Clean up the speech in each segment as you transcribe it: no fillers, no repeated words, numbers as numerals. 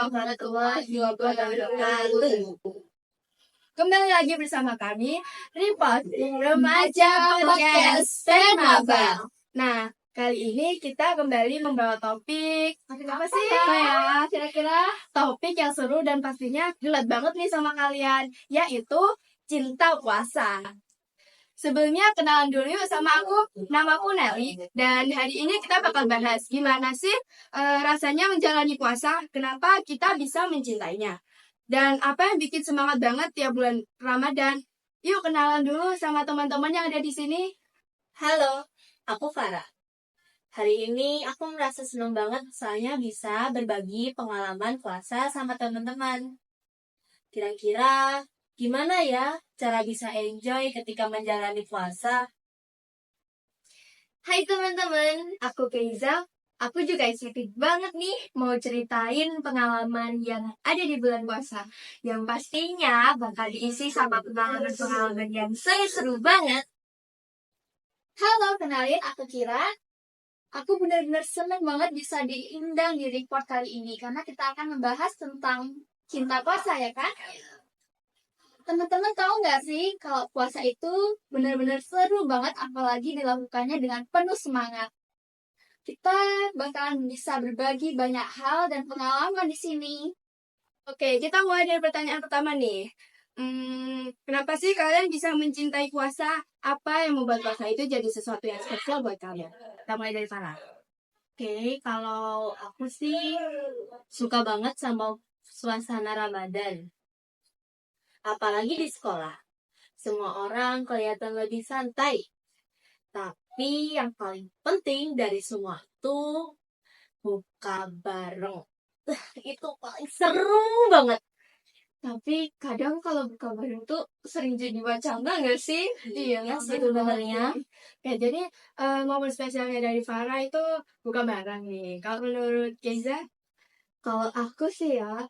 warahmatullahi wabarakatuh. Kembali lagi bersama kami Report Remaja Podcast Senaba. Nah, kali ini kita kembali membawa topik apa sih? Ya, kira-kira topik yang seru dan pastinya relate banget nih sama kalian, yaitu cinta puasa. Sebelumnya kenalan dulu yuk sama aku, namaku Nelly, dan hari ini kita bakal bahas gimana sih rasanya menjalani puasa, kenapa kita bisa mencintainya, dan apa yang bikin semangat banget tiap bulan Ramadan. Yuk kenalan dulu sama teman-teman yang ada di sini. Halo, aku Farah. Hari ini aku merasa senang banget soalnya bisa berbagi pengalaman puasa sama teman-teman. Kira-kira gimana ya cara bisa enjoy ketika menjalani puasa? Hai teman-teman, aku Keiza. Aku juga excited banget nih mau ceritain pengalaman yang ada di bulan puasa. Yang pastinya bakal diisi sama pengalaman-pengalaman yang seru banget. Halo, kenalin aku Kira. Aku benar-benar senang banget bisa diundang di report kali ini karena kita akan membahas tentang cinta puasa ya kan? Teman-teman tahu nggak sih kalau puasa itu benar-benar seru banget apalagi dilakukannya dengan penuh semangat. Kita bakalan bisa berbagi banyak hal dan pengalaman di sini. Oke, kita mulai dari pertanyaan pertama nih. Kenapa sih kalian bisa mencintai puasa? Apa yang membuat puasa itu jadi sesuatu yang spesial buat kalian? Kita mulai dari Farah. Oke, kalau aku sih suka banget sama suasana Ramadan. Apalagi di sekolah. Semua orang kelihatan lebih santai. Tapi yang paling penting dari semua itu buka bareng. Itu paling seru banget. Tapi kadang kalau buka bareng tuh sering jadi wacana nggak sih? Iya sih sebenarnya. Ya, jadi momen spesialnya dari Farah itu buka bareng nih. Kalau menurut Keza? Kalau aku sih ya,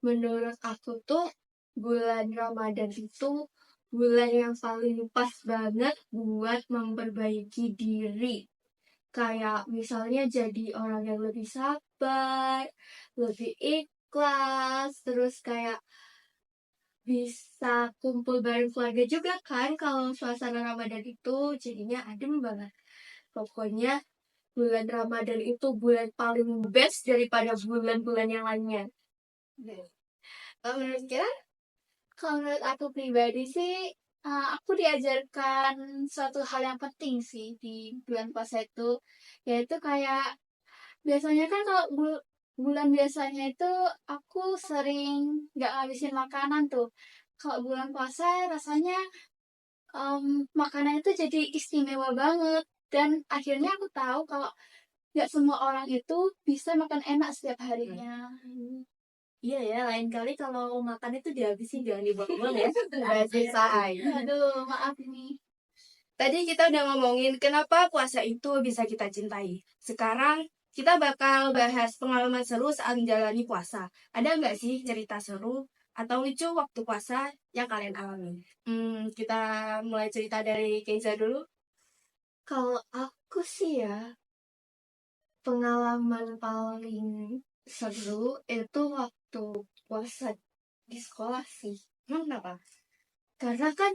menurut aku tuh bulan Ramadan itu bulan yang paling pas banget buat memperbaiki diri. Kayak misalnya jadi orang yang lebih sabar, lebih ikhlas, terus kayak bisa kumpul bareng keluarga juga kan kalau suasana Ramadan itu jadinya adem banget. Pokoknya bulan Ramadan itu bulan paling best daripada bulan-bulan yang lainnya. Kalau menurut kita, kalau menurut aku pribadi sih, aku diajarkan suatu hal yang penting sih di bulan puasa itu, yaitu kayak biasanya kan kalau bulan biasanya itu aku sering nggak ngabisin makanan tuh. Kalau bulan puasa rasanya makanan itu jadi istimewa banget. Dan akhirnya aku tahu kalau nggak semua orang itu bisa makan enak setiap harinya. Iya ya, lain kali kalau makan itu dihabisin, jangan dibuang-buang ya. Aduh, maaf nih. Tadi kita udah ngomongin kenapa puasa itu bisa kita cintai. Sekarang kita bakal bahas pengalaman seru saat menjalani puasa. Ada nggak sih cerita seru atau lucu waktu puasa yang kalian alami? Kita mulai cerita dari Keiza dulu. Kalau aku sih ya, pengalaman paling seru itu waktu puasa di sekolah sih. Kenapa? Karena kan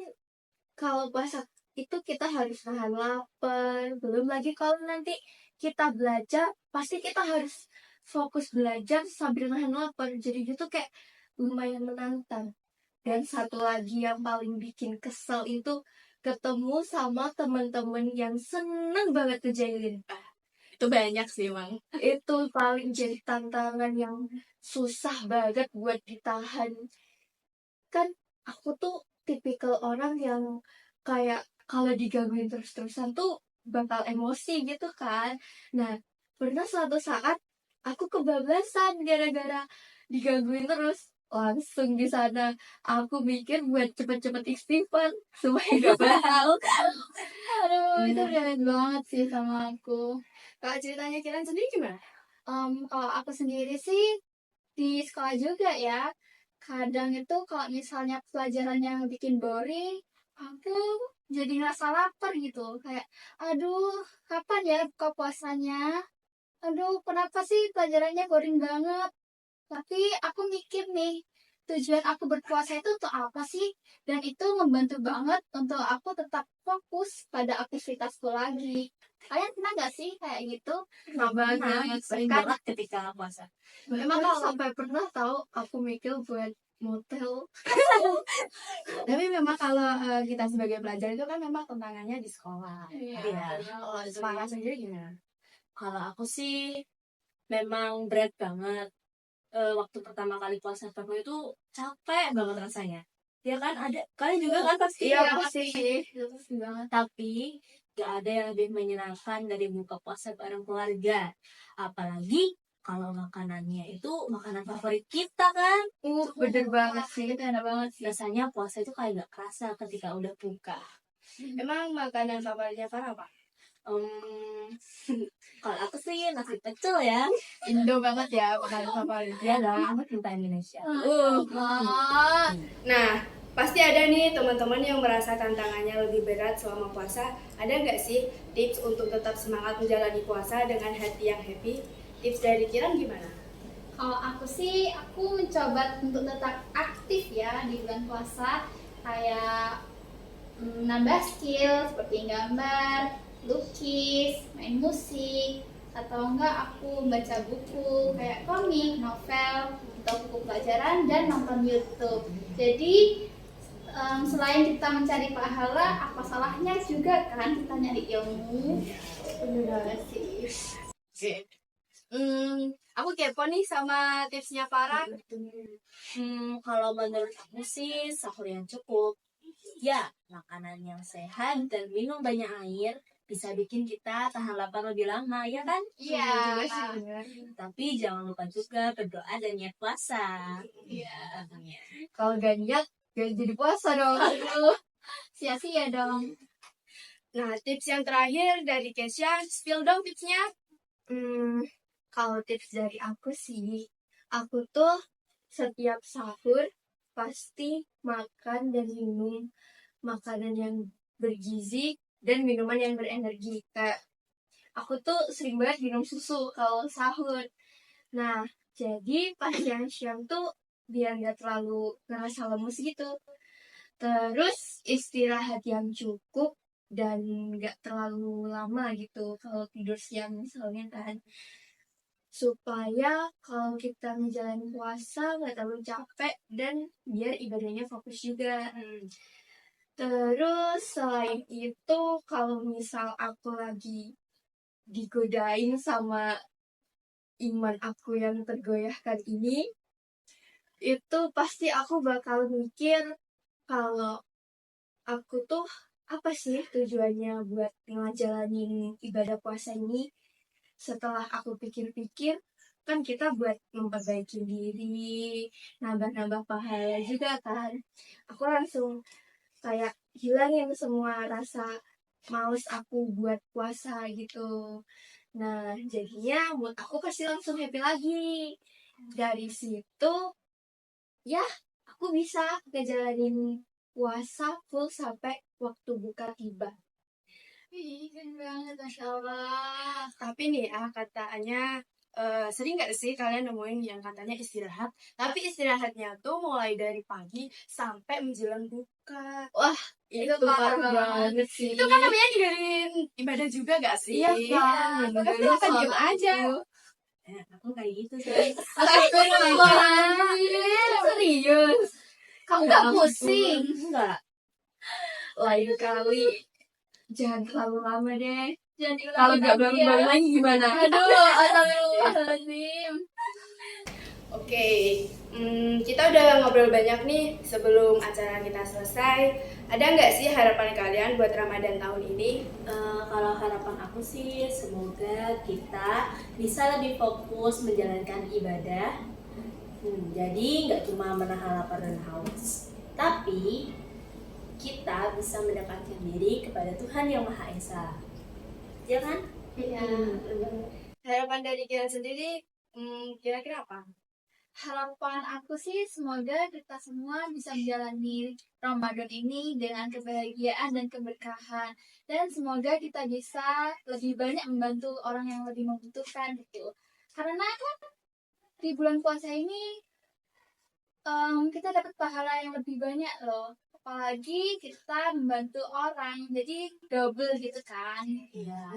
kalau puasa itu kita harus nahan lapar. Belum lagi kalau nanti kita belajar, pasti kita harus fokus belajar sambil nahan lapar. Jadi itu kayak lumayan menantang. Dan satu lagi yang paling bikin kesel itu ketemu sama teman-teman yang seneng banget ngejailin. Itu banyak sih, Mang. Itu paling jadi tantangan yang susah banget buat ditahan. Kan aku tuh tipikal orang yang kayak kalau digangguin terus-terusan tuh bakal emosi gitu kan. Nah, pernah suatu saat aku kebablasan gara-gara digangguin terus. Langsung di sana aku mikir buat cepet-cepet istighfar supaya gak bakal. Aduh, itu relate banget sih sama aku. Kalau ceritanya kalian sendiri gimana? Kalau aku sendiri sih di sekolah juga ya. Kadang itu kalau misalnya pelajaran yang bikin boring, aku jadi ngerasa lapar gitu. Kayak, aduh, kapan ya buka puasanya? Aduh, kenapa sih pelajarannya boring banget? Tapi aku mikir nih, tujuan aku berpuasa itu untuk apa sih? Dan itu membantu banget untuk aku tetap fokus pada aktivitasku lagi. Kalian pernah gak sih kayak gitu? Pernah banget. Sering Bahkan banget ketika puasa. Memang kalau sampai pernah tahu aku mikir buat motel. Tapi memang kalau kita sebagai pelajar itu kan memang tantangannya di sekolah. Iya. Kalau semangat sendiri gimana? Kalau aku sih memang berat banget. Waktu pertama kali puasa pertama itu capek banget rasanya. Ya kan ada kalian juga kan pasti. Iya pasti sih. Pasti banget. Tapi gak ada yang lebih menyenangkan dari buka puasa bareng keluarga. Apalagi kalau makanannya itu makanan favorit kita kan. Bener banget sih. Itu enak banget sih. Biasanya puasa itu kayak gak kerasa ketika udah buka. Emang makanan favoritnya Farah apa? Kalau aku sih nasi pecel ya. Indo banget ya makanan favoritnya. Ya dong, aku cinta Indonesia. Nah, pasti ada nih teman-teman yang merasa tantangannya lebih berat selama puasa. Ada nggak sih tips untuk tetap semangat menjalani puasa dengan hati yang happy? Tips dari Kiran gimana? Kalau aku sih, aku mencoba untuk tetap aktif ya di bulan puasa. Kayak nambah skill seperti gambar, lukis, main musik, atau enggak aku baca buku kayak komik, novel, atau buku pelajaran dan nonton YouTube. Jadi selain kita mencari pahala, apa salahnya juga kan kita nyari ilmu? Bener banget sih. Aku kepo nih sama tipsnya Farah. Kalau menurut aku sih sahur yang cukup. Ya, makanan yang sehat dan minum banyak air bisa bikin kita tahan lapar lebih lama, ya kan? Iya. Tapi jangan lupa juga berdoa dan niat puasa. Iya. Kalau gak niat, gak jadi puasa dong. Aduh, sia-sia dong. Nah, tips yang terakhir dari Kesha, spill dong tipsnya. Kalau tips dari aku sih, aku tuh setiap sahur pasti makan dan minum makanan yang bergizi dan minuman yang berenergi. Kayak aku tuh sering banget minum susu kalau sahur. Nah, jadi pas siang-siang tuh biar gak terlalu ngerasa lemes gitu. Terus istirahat yang cukup dan gak terlalu lama gitu kalau tidur siang misalnya kan. Supaya kalau kita ngejalanin puasa gak terlalu capek dan biar ibadahnya fokus juga. Terus selain itu kalau misal aku lagi digodain sama iman aku yang tergoyahkan ini, itu pasti aku bakal mikir kalau aku tuh apa sih tujuannya buat ngejalanin ibadah puasa ini. Setelah aku pikir-pikir, kan kita buat memperbaiki diri, nambah-nambah pahala juga kan. Aku langsung kayak hilangin semua rasa males aku buat puasa gitu. Nah, jadinya mood aku pasti langsung happy lagi. Dari situ, ya aku bisa ngejalanin puasa full sampai waktu buka tiba. Ih, keren banget, Masya Allah. Tapi nih, katanya sering nggak sih kalian nemuin yang katanya istirahat, tapi istirahatnya tuh mulai dari pagi sampai menjelang buka. Wah, itu parah banget sih. Itu kan namanya ninggalin ibadah juga gak sih? Iya kan, Tapi kita diem aja. Aku kayak gitu sih. Serius. Kamu gak pusing? Enggak. Lain kali jangan terlalu lama deh. Jangan diulangi Kalau nggak lagi ya. bangun-bangun lagi gimana? Aduh, astagfirullahaladzim. Oke, kita udah ngobrol banyak nih sebelum acara kita selesai. Ada nggak sih harapan kalian buat Ramadan tahun ini? Kalau harapan aku sih semoga kita bisa lebih fokus menjalankan ibadah. Jadi nggak cuma menahan lapar dan haus, tapi kita bisa mendekatkan diri kepada Tuhan yang Maha Esa. Ya kan? Iya. Harapan dari kalian sendiri kira-kira apa? Harapan aku sih semoga kita semua bisa menjalani Ramadan ini dengan kebahagiaan dan keberkahan. Dan semoga kita bisa lebih banyak membantu orang yang lebih membutuhkan gitu. Karena kan di bulan puasa ini kita dapat pahala yang lebih banyak loh. Apalagi kita membantu orang, jadi double gitu kan. Iya.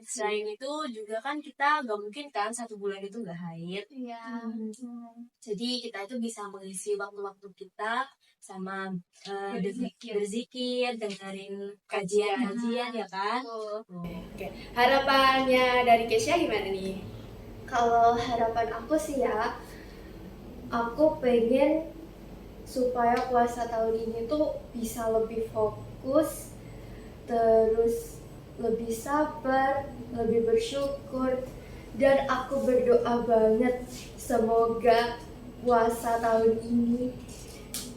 Selain itu juga kan kita gak mungkin kan 1 bulan itu gak haid. Iya. Jadi kita itu bisa mengisi waktu-waktu kita sama berzikir, dengerin kajian-kajian ya kan. Oke. Harapannya dari Kesha gimana nih? Kalau harapan aku sih ya, aku pengen supaya puasa tahun ini tuh bisa lebih fokus, terus lebih sabar, lebih bersyukur, dan aku berdoa banget semoga puasa tahun ini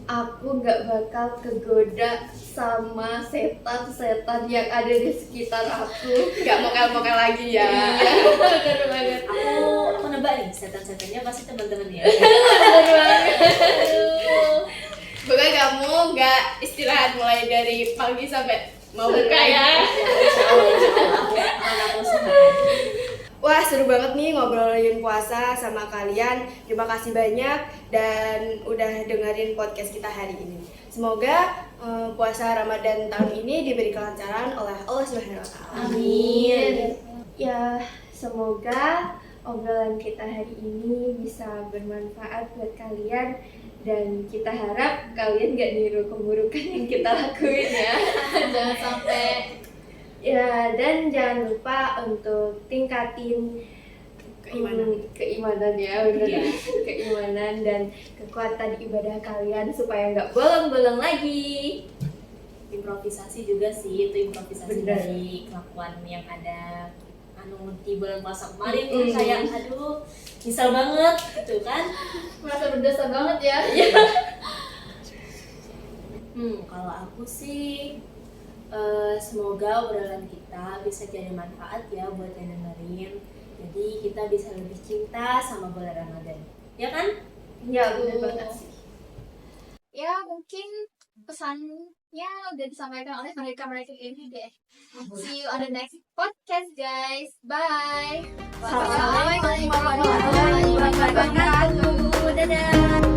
aku nggak bakal kegoda sama setan-setan yang ada di sekitar aku. Gak mokal-mokal lagi ya. Bener banget. Aku nebak nih, setan-setannya pasti teman-teman ya. Pokoknya kamu gak istirahat mulai dari pagi sampai mau buka ya. Insya Allah, aku usahakan. Wah, seru banget nih ngobrolin puasa sama kalian. Terima kasih banyak dan udah dengerin podcast kita hari ini. Semoga puasa Ramadan tahun ini diberi kelancaran oleh Allah Subhanahu wa taala. Amin. Ya, semoga obrolan kita hari ini bisa bermanfaat buat kalian, dan kita harap kalian gak niru keburukan yang kita lakuin ya. Jangan sampai Ya, dan jangan lupa untuk tingkatin keimanan ya, bener. Iya. Keimanan dan kekuatan ibadah kalian supaya nggak bolong-bolong lagi. Improvisasi juga sih, itu improvisasi Bener. dari kelakuan yang ada di bulan puasa kemarin tuh kayak aduh nyesel banget gitu kan. merasa berdosa banget ya. Kalau aku sih semoga obrolan kita bisa jadi manfaat ya buat yang dengerin. Jadi kita bisa lebih cinta sama bulan Ramadan, ya kan? Ya, bener banget sih. Ya mungkin pesannya udah disampaikan oleh mereka ini deh. See you on the next podcast guys. Bye. Assalamualaikum warahmatullahi wabarakatuh. Dadah.